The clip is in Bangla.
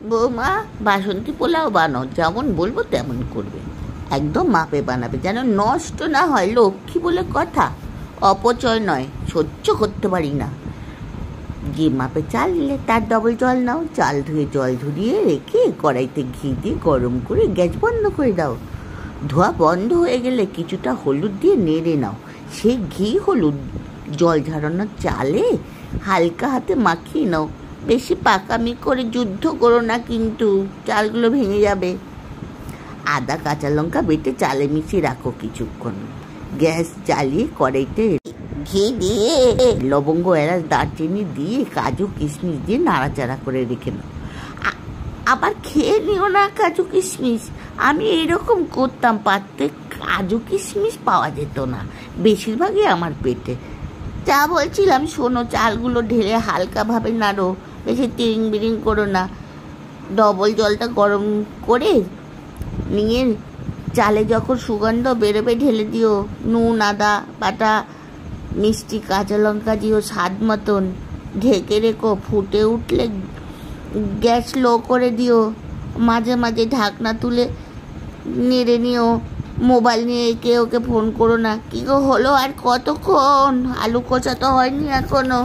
বৌমা, বাসন্তী পোলাও বানাও, যেমন বলবো তেমন করবে, একদম মাপে বানাবে, যেন নষ্ট না হয়, লক্ষ্মী বলে কথা। অপচয় নয়, সহ্য করতে পারি না। যে মাপে চাল নিলে তার ডবল জল নাও, চাল ধুয়ে জল ঝরিয়ে রেখে কড়াইতে ঘি দিয়ে গরম করে গ্যাস বন্ধ করে দাও। ধোয়া বন্ধ হয়ে গেলে কিছুটা হলুদ দিয়ে নেড়ে নাও। সেই ঘি হলুদ জল ঝরানোর চালে হালকা হাতে মাখিয়ে নাও। বেশি পাকামি করে যুদ্ধ করো না, কিন্তু চালগুলো ভেঙে যাবে। আদা কাঁচা লঙ্কা বেটে চালে মিশিয়ে রাখো কিছুক্ষণ। গ্যাস জ্বালিয়ে কড়াইতে ঘি দিয়ে লবঙ্গ, এলাচ, দারচিনি দিয়ে কাজু কিশমিশ দিয়ে নাড়াচাড়া করে রেখে নাও। আবার খেয়ে নিও না কাজু কিশমিশ। আমি এইরকম করতাম, পারতে কাজু কিশমিশ পাওয়া যেত না, বেশিরভাগই আমার পেটে। যা বলছিলাম শোনো, চালগুলো ঢেলে হালকাভাবে নাড়ো, বেশি তিরিং বিরিং করো না। ডবল জলটা গরম করে নিয়ে চালে যখন সুগন্ধ বেরোবে ঢেলে দিও। নুন, আদা বাটা, মিষ্টি, কাঁচা লঙ্কা দিও স্বাদ মতন। ঢেকে রেখো, ফুটে উঠলে গ্যাস লো করে দিও। মাঝে মাঝে ঢাকনা তুলে নেড়ে নিও। মোবাইল নিয়ে একে ওকে ফোন করো না। কি গো, হলো আর কতক্ষণ? আলু কষা তো হয়নি এখনো।